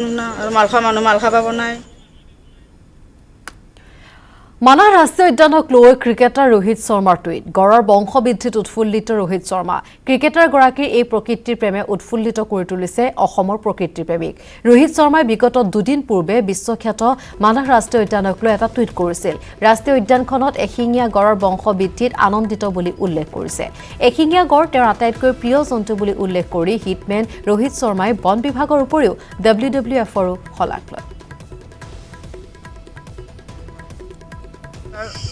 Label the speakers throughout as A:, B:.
A: না আৰু মাল খোৱা মানুহ মাল খাব বনায়
B: মানাহ ৰাষ্ট্ৰীয় উদ্যানক লৈ ক্ৰিকেটাৰ ৰোহিত শৰ্মাৰ টুইট গড়ৰ বংশবৃদ্ধিত উৎফুল্লিত ৰোহিত শৰ্মা ক্ৰিকেটাৰগৰাকীৰ এই প্ৰকৃতিৰ প্ৰেমে উৎফুল্লিত কৰি তুলিছে অসমৰ প্ৰকৃতিৰ প্ৰেমিক ৰোহিত শৰ্মাই বিগত দুদিন পূৰ্বে বিশ্বখ্যাত মানাহ ৰাষ্ট্ৰীয় উদ্যানক লৈ এটা টুইট কৰিছিল ৰাষ্ট্ৰীয় উদ্যানখনত এশিঙীয়া গড়ৰ বংশবৃদ্ধিত আনন্দিত বুলি উল্লেখ কৰিছে এশিঙীয়া গড় তেওঁৰ আটাইতকৈ প্ৰিয় জন্তু বুলি উল্লেখ কৰি হিটমেন ৰোহিত শৰ্মাই বন বিভাগৰ উপৰিও WWFৰো শলাগ লয়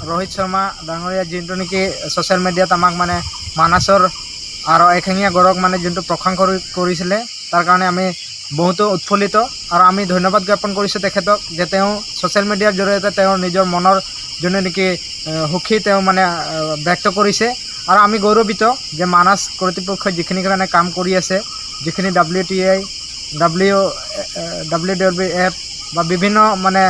C: रोहित शर्मा डांगरिया जिनटो नेকি सोशल मीडियात आमाक माने मानासर और एखिंगिया गड़क माने जिनटो प्रशंसा करिছিলে तार कारणे आमी बहुत उत्फुल्लित और आमी धन्यवाद ज्ञापन करिছো তেখেতক যে তেওঁ সোশ্যাল মিডিয়াৰ জৰিয়তে তেওঁ নিজৰ মনৰ জনে নেকি সুখী তেওঁ মানে ব্যক্ত কৰিছে আৰু আমি গৌৰৱিত যে মানাস কৰ্তৃপক্ষ যিখিনি কাৰণে কাম কৰি আছে যিখিনি WTI WWF বা বিভিন্ন মানে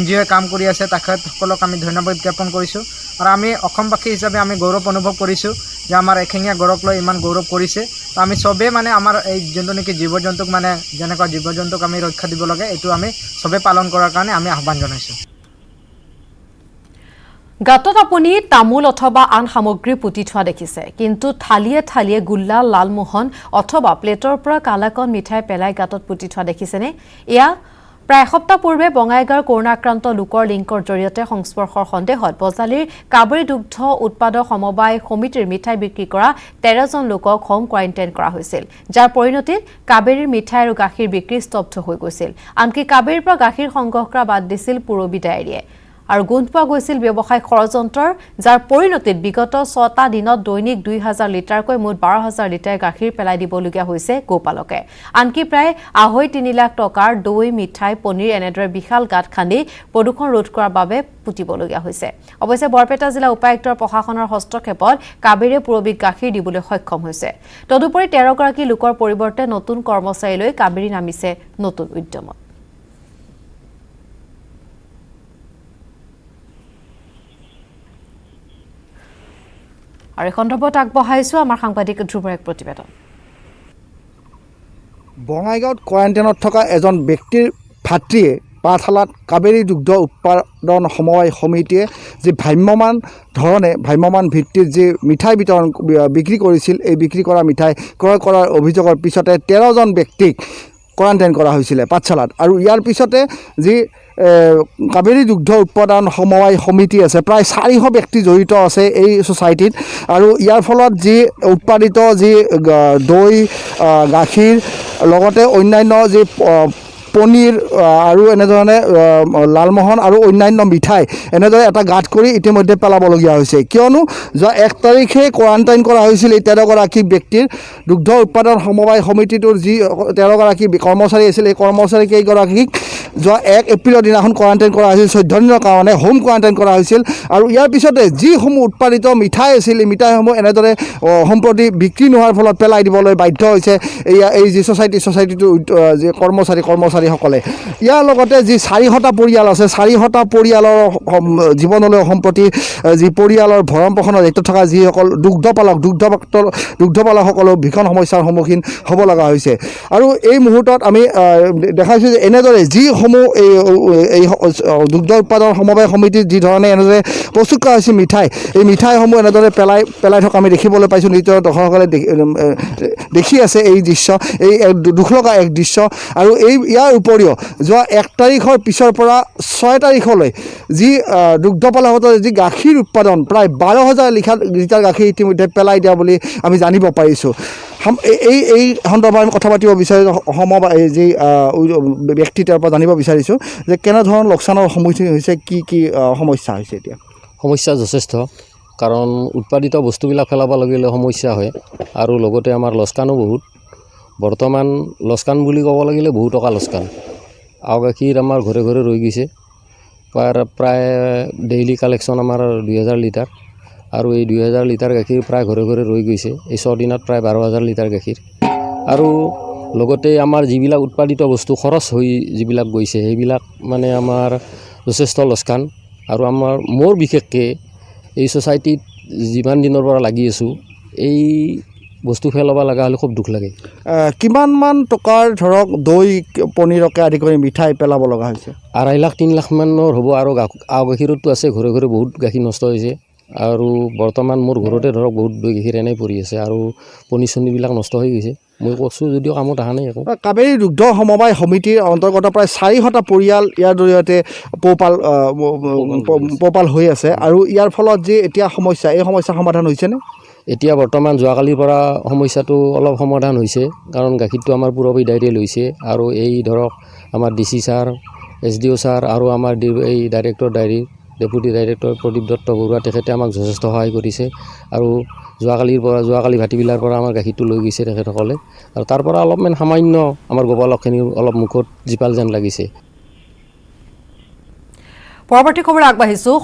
C: NGO কাম কৰি আছে তেখেতসকলক আমি ধন্যবাদ জ্ঞাপন কৰিছোঁ আৰু আমি অসমবাসী হিচাপে আমি গৌৰৱ অনুভৱ কৰিছোঁ যে আমাৰ এশিঙীয়া গড়ক লৈ ইমান গৌৰৱ কৰিছে তো আমি সবে মানে আমাৰ এই যোনটো নেকি জীৱ জন্তুক মানে যেনেকুৱা জীৱ জন্তুক আমি ৰক্ষা দিব লাগে এইটো আমি সবে পালন কৰাৰ কাৰণে আমি আহ্বান জনাইছোঁ
B: গাতত আপুনি তামোল অথবা আন সামগ্ৰী পুতি থোৱা দেখিছে কিন্তু থালিয়ে থালিয়ে গুল্লা লালমোহন অথবা প্লেটৰ পৰা কালাকন মিঠাই পেলাই গাতত পুতি থোৱা দেখিছেনে এয়া প্ৰায় এসপ্তাহ পূৰ্বে বঙাইগাঁৱৰ কৰোনা আক্ৰান্ত লোকৰ লিংকৰ জৰিয়তে সংস্পৰ্শৰ সন্দেহত বজালীৰ কাবেৰী দুগ্ধ উৎপাদক সমবায় সমিতিৰ মিঠাই বিক্ৰী কৰা 13জন লোকক হোম কোৱাৰেণ্টাইন কৰা হৈছিল যাৰ পৰিণতিত কাবেৰীৰ মিঠাই আৰু গাখীৰ বিক্ৰী স্তব্ধ হৈ গৈছিল আনকি কাবেৰীৰ পৰা গাখীৰ সংগ্ৰহ কৰা বাদ দিছিল পুৰবী ডায়েৰীয়ে আৰু গোন্ধ পোৱা গৈছিল ব্যৱসায়িক ষড়যন্ত্ৰৰ যাৰ পৰিণতিত বিগত 6টা দিনত দৈনিক 2000 লিটাৰকৈ মুঠ 12000 লিটাৰ গাখীৰ পেলাই দিবলগীয়া হৈছে গোপালকে আনকি প্ৰায় 2.5-3 লাখ টকাৰ দৈ মিঠাই পনীৰ এনেদৰে বিশাল গাঁত খান্দি প্ৰদূষণ ৰোধ কৰাৰ বাবে পুতিবলগীয়া হৈছে অৱশ্যে বৰপেটা জিলা উপায়ুক্তৰ প্ৰশাসনৰ হস্তক্ষেপত কাবেৰীয়ে পুৰবীক গাখীৰ দিবলৈ সক্ষম হৈছে তদুপৰি 13 গৰাকী লোকৰ পৰিৱৰ্তে নতুন কৰ্মচাৰী লৈ কাবেৰী নামিছে নতুন উদ্যমত আৰু এই সন্দৰ্ভত আগবঢ়াইছো আমাৰ সাংবাদিক ধ্ৰুৱৰ এক প্ৰতিবেদন
D: বঙাইগাঁৱত কোৱাৰেণ্টাইনত থকা এজন ব্যক্তিৰ ভাতৃয়ে পাঠশালাত কাবেৰী দুগ্ধ উৎপাদন সমবায় সমিতিয়ে যি ভ্ৰাম্যমান ভিত্তিত যি মিঠাই বিতৰণ বিক্ৰী কৰিছিল এই বিক্ৰী কৰা মিঠাই ক্ৰয় কৰাৰ অভিযোগৰ পিছতে 13জন ব্যক্তিক কোৱাৰেণ্টাইন কৰা হৈছিল পাঠশালাত আৰু ইয়াৰ পিছতে যি কাবেৰী দুগ্ধ উৎপাদন সমবায় সমিতি আছে প্ৰায় 400 ব্যক্তি জড়িত আছে এই সোসাইটিত আৰু ইয়াৰ ফলত যি উৎপাদিত যি দৈ গাখীৰ লগতে অন্যান্য যি পনীৰ আৰু এনেধৰণে লালমোহন আৰু অন্যান্য মিঠাই এনেদৰে এটা গাঁত কৰি ইতিমধ্যে পেলাবলগীয়া হৈছে কিয়নো যোৱা 1 তাৰিখে কোৱাৰেণ্টাইন কৰা হৈছিল এই 13 গৰাকী ব্যক্তিৰ দুগ্ধ উৎপাদন সমবায় সমিতিটোৰ যি 13 গৰাকী কৰ্মচাৰী আছিল এই কৰ্মচাৰী কেইগৰাকীক যোৱা 1 এপ্ৰিলৰ দিনাখন কোৱাৰেণ্টাইন কৰা হৈছিল 14 দিনৰ কাৰণে হোম কোৱাৰেণ্টাইন কৰা হৈছিল আৰু ইয়াৰ পিছতে যিসমূহ উৎপাদিত মিঠাই আছিল এই মিঠাইসমূহ এনেদৰে সম্প্ৰতি বিক্ৰী নোহোৱাৰ ফলত পেলাই দিবলৈ বাধ্য হৈছে এই যি সোসাইটিটোৰ যি কৰ্মচাৰীসকলে ইয়াৰ লগতে যি 400টা পৰিয়াল আছে 400টা পৰিয়ালৰ জীৱনলৈ সম্প্ৰতি যি পৰিয়ালৰ ভৰণ পোষণৰ দায়িত্ব থকা যিসকল দুগ্ধপালকসকলেও ভীষণ সমস্যাৰ সন্মুখীন হ'ব লগা হৈছে আৰু এই মুহূৰ্তত আমি দেখাইছোঁ যে এনেদৰে যিসমূহ এই দুগ্ধ উৎপাদন সমবায় সমিতিৰ যি ধৰণে এনেদৰে প্ৰস্তুত কৰা হৈছে মিঠাই এই মিঠাইসমূহ এনেদৰে পেলাই থকা আমি দেখিবলৈ পাইছোঁ নিজ দৰ্শকসকলে দেখি আছে এই দৃশ্য এই দুখ লগা এক দৃশ্য আৰু ইয়াৰ উপৰিও যোৱা 1 তাৰিখৰ পিছৰ পৰা 6 তাৰিখলৈ যি দুগ্ধপালকসকলে যি গাখীৰ উৎপাদন প্ৰায় 12000 লিটাৰ গাখীৰ ইতিমধ্যে পেলাই দিয়া বুলি আমি জানিব পাৰিছোঁ এই সন্দৰ্ভত আমি কথা পাতিব বিচাৰিছোঁ সমবায় যি ব্যক্তিৰ পৰা জানিব বিচাৰিছোঁ যে কেনেধৰণৰ লোকচানৰ সন্মুখীন হৈছে কি সমস্যা হৈছে এতিয়া
E: সমস্যা যথেষ্ট কাৰণ উৎপাদিত বস্তুবিলাক পেলাব লাগিলে সমস্যা হয় আৰু লগতে আমাৰ লস্কানো বহুত বৰ্তমান লস্কান বুলি ক'ব লাগিলে বহুত টকা লস্কান আৰু গাখীৰ আমাৰ ঘৰে ঘৰে ৰৈ গৈছে প্ৰায় ডেইলি কালেকশ্যন আমাৰ 2000 লিটাৰ আৰু এই 2000 লিটাৰ গাখীৰ প্ৰায় ঘৰে ঘৰে ৰৈ গৈছে এই 6 দিনত প্ৰায় 12000 লিটাৰ গাখীৰ আৰু লগতে আমাৰ যিবিলাক উৎপাদিত বস্তু খৰচ হৈ যিবিলাক গৈছে সেইবিলাক মানে আমাৰ যথেষ্ট লস্কান আৰু মোৰ বিশেষকৈ এই সোসাইটিত যিমান দিনৰ পৰা লাগি আছোঁ এই বস্তু পেলাব লগা হ'লে খুব দুখ লাগে।
D: কিমানমান টকাৰ ধৰক দৈ পনীৰকে আদি কৰি মিঠাই পেলাব লগা হৈছে?
E: 2.5 লাখ 3 লাখ মানৰ হ'ব। আৰু আও গাখীৰতো আছে, ঘৰে ঘৰে বহুত গাখীৰ নষ্ট হৈছে। আৰু বৰ্তমান মোৰ ঘৰতে ধৰক বহুত দৈ গাখীৰ এনেই পৰি আছে আৰু পনীৰ চনীৰবিলাক নষ্ট হৈ গৈছে। মই কৈছোঁ যদিও কামত অহা নাই একো।
D: কাবেৰী দুগ্ধ সমবায় সমিতিৰ অন্তৰ্গত প্ৰায় 400টা পৰিয়াল ইয়াৰ জৰিয়তে পোহপাল হৈ আছে আৰু ইয়াৰ ফলত যি এতিয়া সমস্যা, এই সমস্যা সমাধান হৈছেনে?
E: এতিয়া বৰ্তমান যোৱাকালিৰ পৰা সমস্যাটো অলপ সমাধান হৈছে, কাৰণ গাখীৰটো আমাৰ পুৰবী ডায়েৰীয়ে লৈছে আৰু এই ধৰক আমাৰ DC ছাৰ, SDO ছাৰ আৰু আমাৰ এই ডাইৰেক্টৰ ডায়েৰী ডেপুটি ডাইৰেক্টৰ প্ৰদীপ দত্ত বৰুৱা, তেখেতে আমাক যথেষ্ট সহায় কৰিছে। আৰু যোৱাকালি ভাটিবিলাৰ পৰা আমাৰ গাখীৰটো লৈ গৈছে তেখেতসকলে, আৰু তাৰ পৰা অলপমান সামান্য আমাৰ গোপালকখিনিৰ অলপ মুখত জীপাল যেন লাগিছে।
B: পৰৱৰ্তী খবৰ আগবাঢ়িছোঁ।